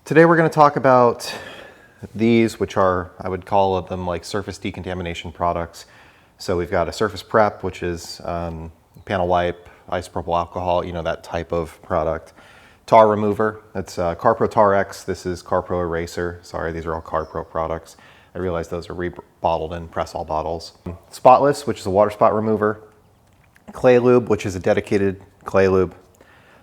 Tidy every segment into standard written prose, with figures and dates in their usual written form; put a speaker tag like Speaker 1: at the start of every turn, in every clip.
Speaker 1: Today we're going to talk about these, which are, I would call them like surface decontamination products. So we've got a surface prep, which is panel wipe, isopropyl alcohol, you know, that type of product. Tar remover, that's CarPro TarX. This is CarPro eraser. Sorry, these are all CarPro products. I realize those are rebottled in press-all bottles. Spotless, which is a water spot remover. Claylube, which is a dedicated clay lube.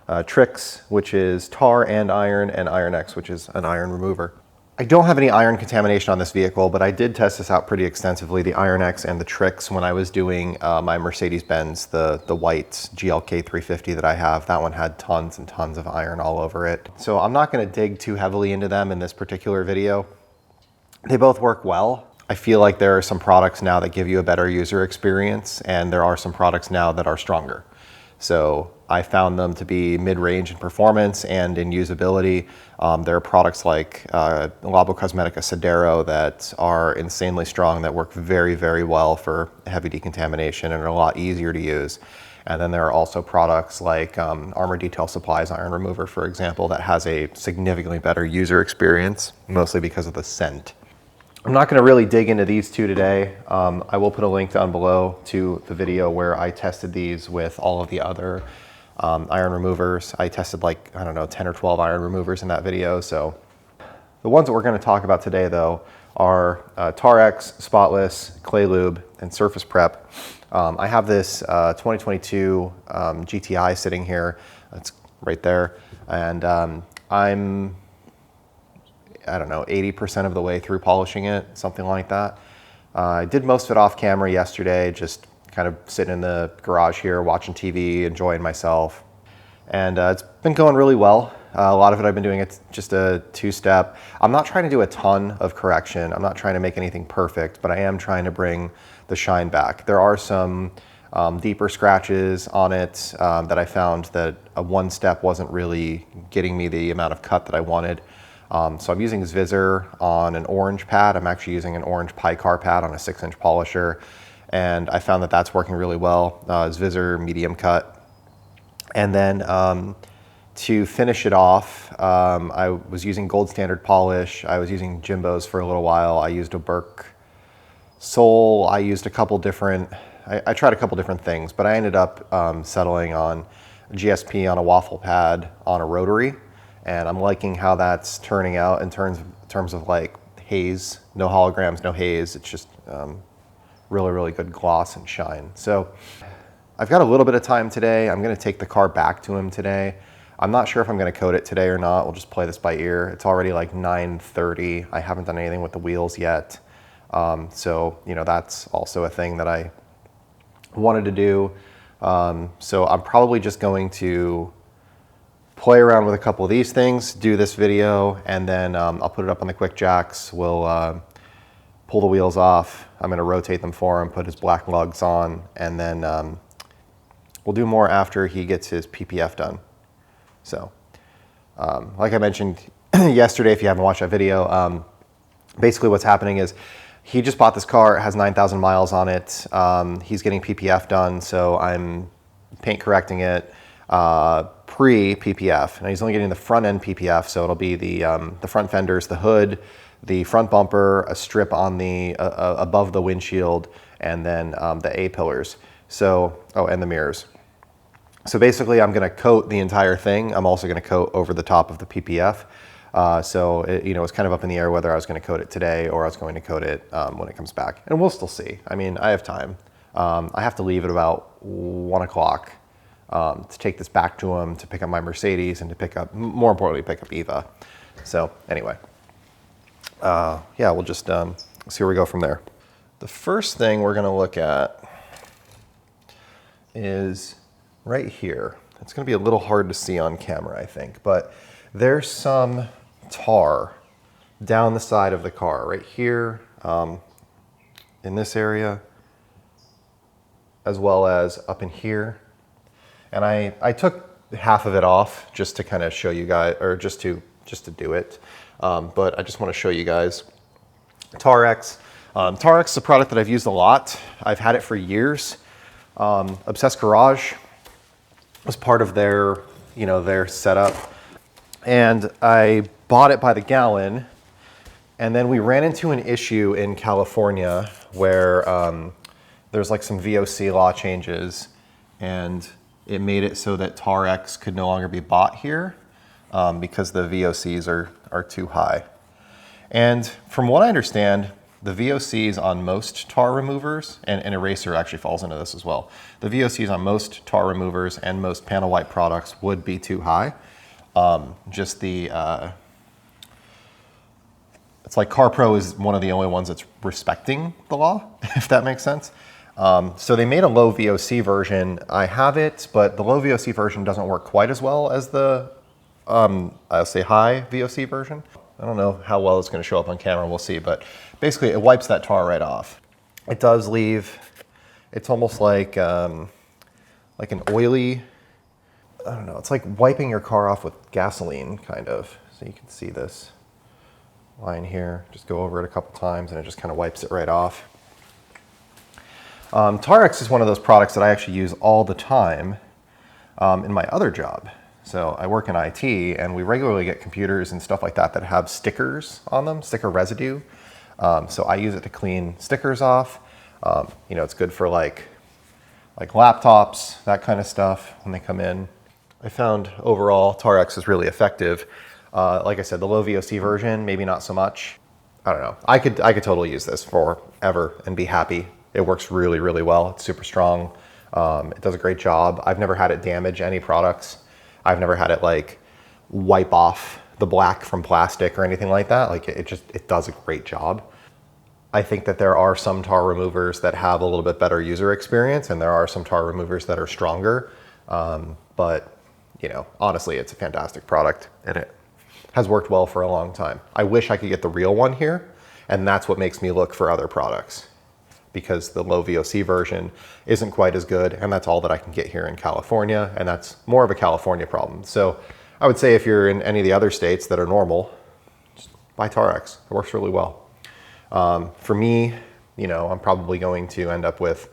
Speaker 1: TRIX, which is tar and Iron X, which is an iron remover. I don't have any iron contamination on this vehicle, but I did test this out pretty extensively, the Iron X and the TRIX, when I was doing my Mercedes-Benz, the white GLK 350 that I have. That one had tons and tons of iron all over it. So I'm not going to dig too heavily into them in this particular video. They both work well. I feel like there are some products now that give you a better user experience, and there are some products now that are stronger. So I found them to be mid-range in performance and in usability. There are products like Labo Cosmetica Sedero that are insanely strong, that work very, very well for heavy decontamination and are a lot easier to use. And then there are also products like Armor Detail Supply's Iron Remover, for example, that has a significantly better user experience, mostly because of the scent. I'm not going to really dig into these two today. I will put a link down below to the video where I tested these with all of the other iron removers. I tested like, I don't know, 10 or 12 iron removers in that video. So the ones that we're going to talk about today though are TarX, Spotless, Claylube, and Surface Prep. I have this 2022 GTI sitting here. That's right there. And I don't know, 80% of the way through polishing it, something like that. I did most of it off camera yesterday, just kind of sitting in the garage here, watching TV, enjoying myself. And it's been going really well. A lot of it I've been doing, it's just a two-step. I'm not trying to do a ton of correction. I'm not trying to make anything perfect, but I am trying to bring the shine back. There are some deeper scratches on it that I found that a one-step wasn't really getting me the amount of cut that I wanted. So I'm using Zvizzer on an orange pad. I'm actually using an orange Picar pad on a 6-inch polisher. And I found that that's working really well. Zvizzer medium cut. And then to finish it off, I was using gold standard polish. I was using Jimbo's for a little while. I used a Burke Sole. I used a couple different, I tried a couple different things, but I ended up settling on GSP on a waffle pad on a rotary. And I'm liking how that's turning out in terms of like haze, no holograms, no haze. It's just really, really good gloss and shine. So I've got a little bit of time today. I'm gonna take the car back to him today. I'm not sure if I'm gonna coat it today or not. We'll just play this by ear. It's already like 9:30. I haven't done anything with the wheels yet. So, you know, that's also a thing that I wanted to do. So I'm probably just going to play around with a couple of these things, do this video, and then I'll put it up on the quick jacks. We'll pull the wheels off. I'm gonna rotate them for him, put his black lugs on, and then we'll do more after he gets his PPF done. So, like I mentioned yesterday, if you haven't watched that video, basically what's happening is he just bought this car. It has 9,000 miles on it. He's getting PPF done, so I'm paint correcting it pre-PPF. And he's only getting the front end PPF, so it'll be the front fenders, the hood, the front bumper, a strip on the above the windshield, and then the A-pillars. So, oh, and the mirrors. So basically I'm gonna coat the entire thing. I'm also gonna coat over the top of the PPF. So it, you know, it's kind of up in the air whether I was gonna coat it today or I was going to coat it when it comes back. And we'll still see. I mean, I have time. I have to leave at about 1 o'clock. To take this back to him, to pick up my Mercedes, and to pick up, more importantly, pick up Eva. So anyway, yeah, we'll just see where we go from there. The first thing we're gonna look at is right here. It's gonna be a little hard to see on camera, I think, but there's some tar down the side of the car, right here, in this area, as well as up in here. And I took half of it off just to kind of show you guys, or just to do it. But I just want to show you guys TarX. TarX is a product that I've used a lot. I've had it for years. Obsessed Garage was part of their, you know, their setup. And I bought it by the gallon, and then we ran into an issue in California where there's like some VOC law changes, and it made it so that TarX could no longer be bought here because the VOCs are too high. And from what I understand, the VOCs on most tar removers, and eraser actually falls into this as well, the VOCs on most tar removers and most panel wipe products would be too high. Just the, it's like CarPro is one of the only ones that's respecting the law, if that makes sense. So they made a low VOC version. I have it, but the low VOC version doesn't work quite as well as the, I'll say high VOC version. I don't know how well it's going to show up on camera, we'll see, but basically it wipes that tar right off. It does leave, it's almost like an oily, I don't know, it's like wiping your car off with gasoline, kind of. So you can see this line here, just go over it a couple times and it just kind of wipes it right off. TarX is one of those products that I actually use all the time in my other job. So I work in IT, and we regularly get computers and stuff like that that have stickers on them, sticker residue. So I use it to clean stickers off. You know, it's good for like laptops, that kind of stuff when they come in. I found overall TarX is really effective. Like I said, the low VOC version, maybe not so much. I don't know. I could totally use this forever and be happy. It works really, really well. It's super strong. It does a great job. I've never had it damage any products. I've never had it like wipe off the black from plastic or anything like that. Like it does a great job. I think that there are some tar removers that have a little bit better user experience, and there are some tar removers that are stronger. But you know, honestly, it's a fantastic product and it has worked well for a long time. I wish I could get the real one here, and that's what makes me look for other products, because the low VOC version isn't quite as good, and that's all that I can get here in California, and that's more of a California problem. So I would say if you're in any of the other states that are normal, just buy TarX. It works really well. For me, you know, I'm probably going to end up with,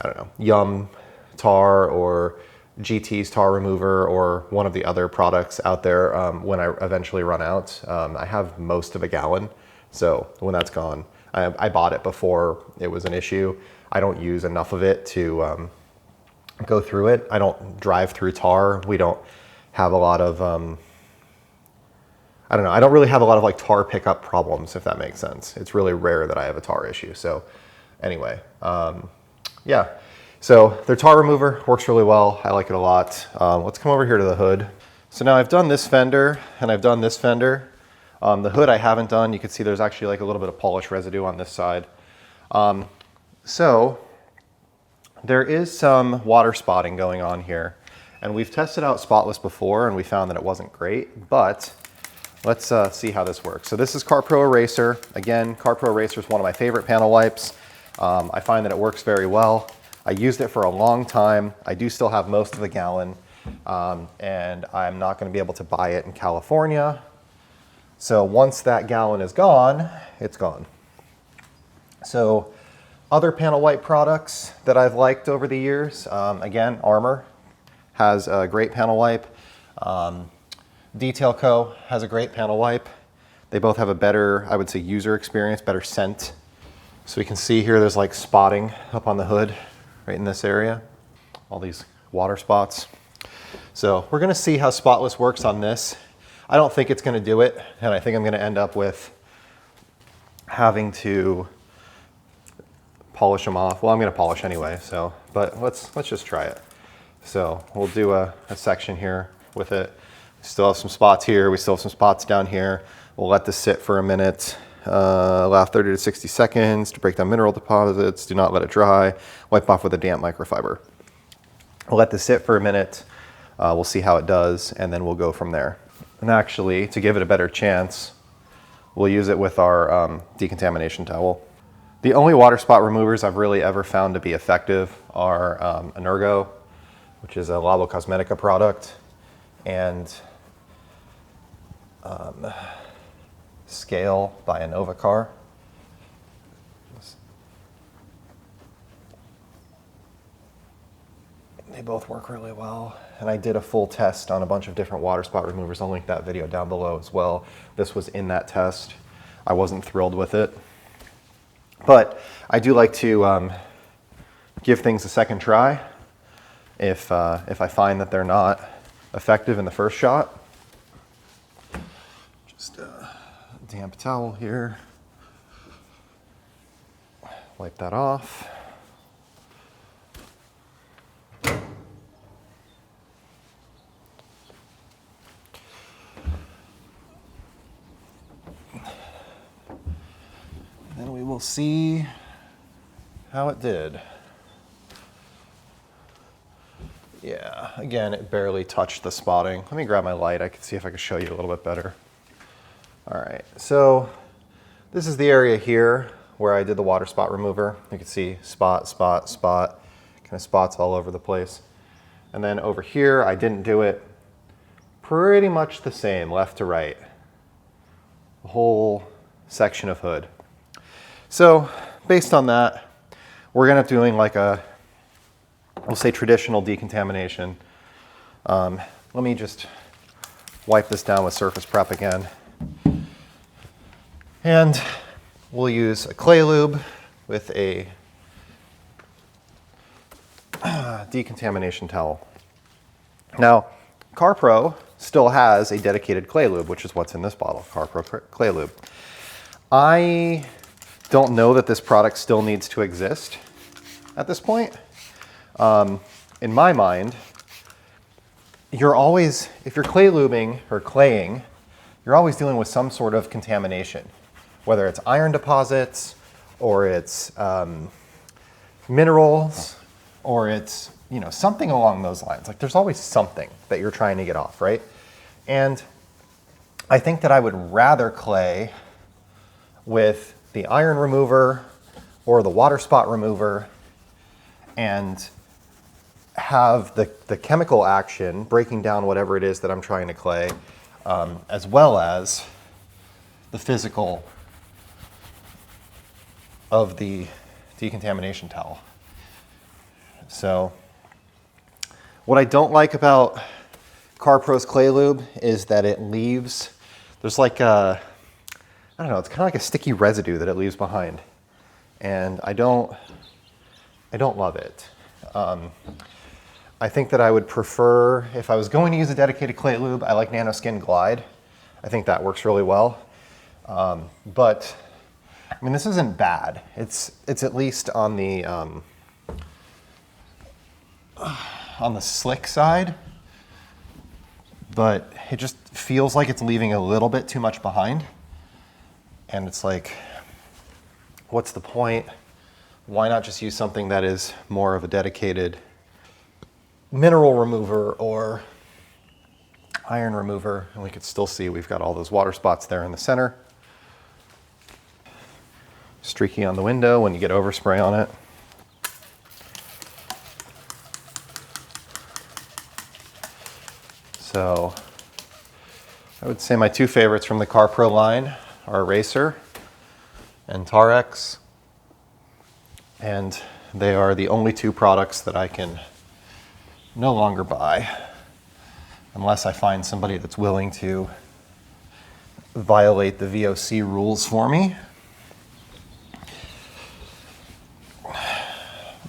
Speaker 1: I don't know, Yum tar or GT's tar remover or one of the other products out there when I eventually run out. I have most of a gallon, so when that's gone, I bought it before it was an issue. I don't use enough of it to go through it. I don't drive through tar. We don't have a lot of, I don't know, I don't really have a lot of like tar pickup problems, if that makes sense. It's really rare that I have a tar issue. So anyway, yeah. So their tar remover works really well. I like it a lot. Let's come over here to the hood. So now I've done this fender and I've done this fender. The hood I haven't done. You can see there's actually like a little bit of polish residue on this side. So there is some water spotting going on here, and we've tested out Spotless before and we found that it wasn't great, but let's see how this works. So this is CarPro Eraser. Again, CarPro Eraser is one of my favorite panel wipes. I find that it works very well. I used it for a long time. I do still have most of the gallon, and I'm not going to be able to buy it in California. So once that gallon is gone, it's gone. So other panel wipe products that I've liked over the years, again, Armor has a great panel wipe. Detail Co. has a great panel wipe. They both have a better, I would say, user experience, better scent. So we can see here there's like spotting up on the hood right in this area, all these water spots. So we're gonna see how Spotless works on this. I don't think it's gonna do it, and I think I'm gonna end up with having to polish them off. Well, I'm gonna polish anyway, so, but let's just try it. So we'll do a section here with it. We still have some spots here, we still have some spots down here. We'll let this sit for a minute. Allow 30 to 60 seconds to break down mineral deposits. Do not let it dry. Wipe off with a damp microfiber. We'll let this sit for a minute. We'll see how it does, and then we'll go from there. And actually, to give it a better chance, we'll use it with our decontamination towel. The only water spot removers I've really ever found to be effective are Energo, which is a Labo Cosmetica product, and Scale by Inovacar. They both work really well. And I did a full test on a bunch of different water spot removers. I'll link that video down below as well. This was in that test. I wasn't thrilled with it. But I do like to give things a second try if I find that they're not effective in the first shot. Just a damp towel here. Wipe that off. Then we will see how it did. Yeah, again, it barely touched the spotting. Let me grab my light. I can see if I can show you a little bit better. All right, so this is the area here where I did the water spot remover. You can see spot, spot, spot, kind of spots all over the place. And then over here, I didn't do it. Pretty much the same, left to right. The whole section of hood. So based on that, we're gonna be doing like a, we'll say traditional decontamination. Let me just wipe this down with surface prep again. And we'll use a Claylube with a decontamination towel. Now, CarPro still has a dedicated Claylube, which is what's in this bottle, CarPro Claylube. I don't know that this product still needs to exist at this point. In my mind, you're always, if you're Claylubing or claying, you're always dealing with some sort of contamination, whether it's iron deposits or it's minerals or it's, you know, something along those lines. Like there's always something that you're trying to get off, right? And I think that I would rather clay with the iron remover or the water spot remover and have the chemical action breaking down whatever it is that I'm trying to clay, as well as the physical of the decontamination towel. So what I don't like about CarPro's Claylube is that it leaves, there's like a, I don't know, it's kind of like a sticky residue that it leaves behind. And I don't love it. I think that I would prefer, if I was going to use a dedicated Claylube, I like Nanoskin Glide. I think that works really well. But I mean, this isn't bad. It's at least on the slick side, but it just feels like it's leaving a little bit too much behind. And it's like, what's the point? Why not just use something that is more of a dedicated mineral remover or iron remover? And we could still see we've got all those water spots there in the center. Streaky on the window when you get overspray on it. So I would say my two favorites from the CarPro line are Eraser and TarX. And they are the only two products that I can no longer buy unless I find somebody that's willing to violate the VOC rules for me.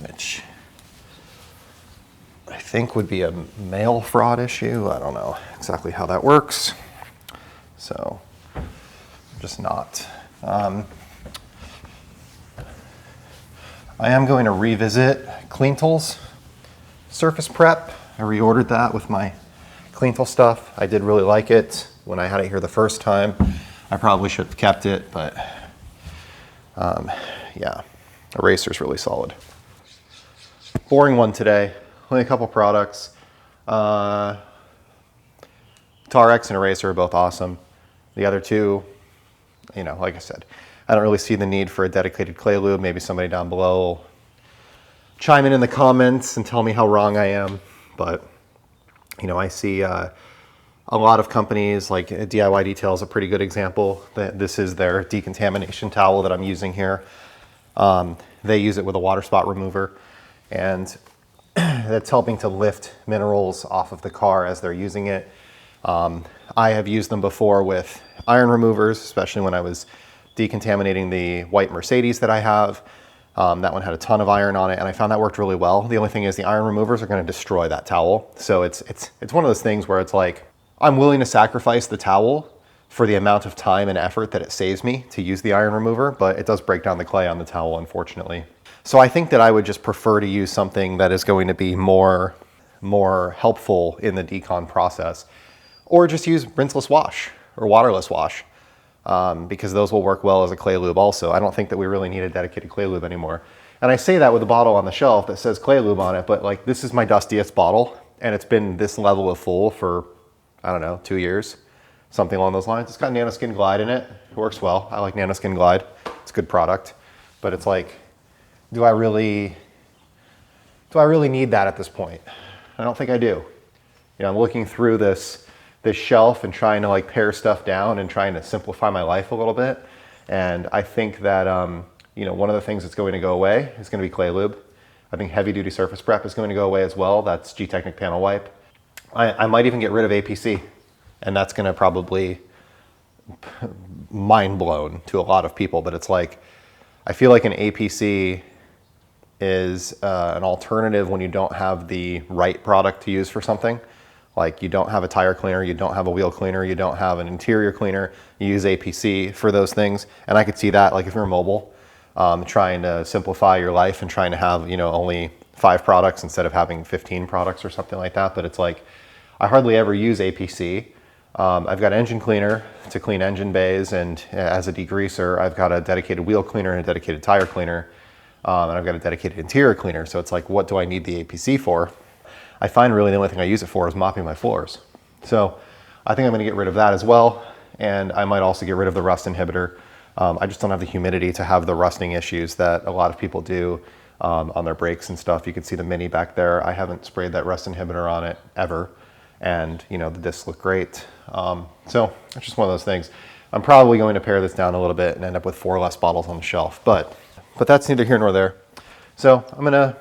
Speaker 1: Which I think would be a mail fraud issue. I don't know exactly how that works. So I'm just not. I am going to revisit CleanTools Surface Prep. I reordered that with my CleanTool stuff. I did really like it when I had it here the first time. I probably should have kept it, but yeah, Eraser's really solid. Boring one today, only a couple products. TarX and Eraser are both awesome. The other two, you know, like I said, I don't really see the need for a dedicated Claylube. Maybe somebody down below will chime in the comments and tell me how wrong I am. But, you know, I see a lot of companies, like DIY Detail is a pretty good example. That this is their decontamination towel that I'm using here. They use it with a water spot remover. And that's helping to lift minerals off of the car as they're using it. I have used them before with iron removers, especially when I was decontaminating the white Mercedes that I have. That one had a ton of iron on it, and I found that worked really well. The only thing is the iron removers are going to destroy that towel. So it's one of those things where it's like, I'm willing to sacrifice the towel for the amount of time and effort that it saves me to use the iron remover, but it does break down the clay on the towel, unfortunately. So I think that I would just prefer to use something that is going to be more helpful in the decon process, or just use rinseless wash or waterless wash, because those will work well as a clay lube also. I don't think that we really need a dedicated clay lube anymore. And I say that with a bottle on the shelf that says clay lube on it, but like, this is my dustiest bottle, and it's been this level of full for, I don't know, 2 years, something along those lines. It's got Nanoskin Glide in it. It works well. I like Nanoskin Glide. It's a good product, but it's like, do I really need that at this point? I don't think I do. You know, I'm looking through this shelf and trying to like pare stuff down and trying to simplify my life a little bit. And I think that, you know, one of the things that's going to go away is going to be clay lube. I think heavy duty surface prep is going to go away as well. That's G-Technic panel wipe. I might even get rid of APC, and that's going to probably mind blown to a lot of people, but it's like, I feel like an APC is an alternative when you don't have the right product to use for something. Like, you don't have a tire cleaner, you don't have a wheel cleaner, you don't have an interior cleaner, you use APC for those things. And I could see that, like if you're mobile, trying to simplify your life and trying to have, you know, only 5 products instead of having 15 products or something like that. But it's like, I hardly ever use APC. I've got engine cleaner to clean engine bays, and as a degreaser, I've got a dedicated wheel cleaner and a dedicated tire cleaner, and I've got a dedicated interior cleaner. So it's like, what do I need the APC for? I find really the only thing I use it for is mopping my floors. So I think I'm gonna get rid of that as well. And I might also get rid of the rust inhibitor. I just don't have the humidity to have the rusting issues that a lot of people do on their brakes and stuff. You can see the Mini back there. I haven't sprayed that rust inhibitor on it ever. And you know, the discs look great. So it's just one of those things. I'm probably going to pare this down a little bit and end up with 4 less bottles on the shelf, but that's neither here nor there. So I'm gonna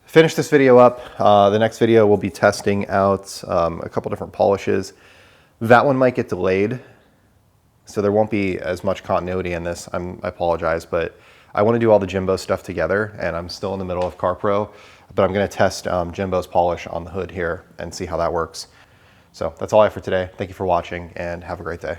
Speaker 1: finish this video up. The next video we'll be testing out a couple different polishes. That one might get delayed, so there won't be as much continuity in this. I apologize, but I want to do all the Jimbo stuff together, and I'm still in the middle of CarPro, but I'm going to test Jimbo's polish on the hood here and see how that works. So that's all I have for today. Thank you for watching, and have a great day.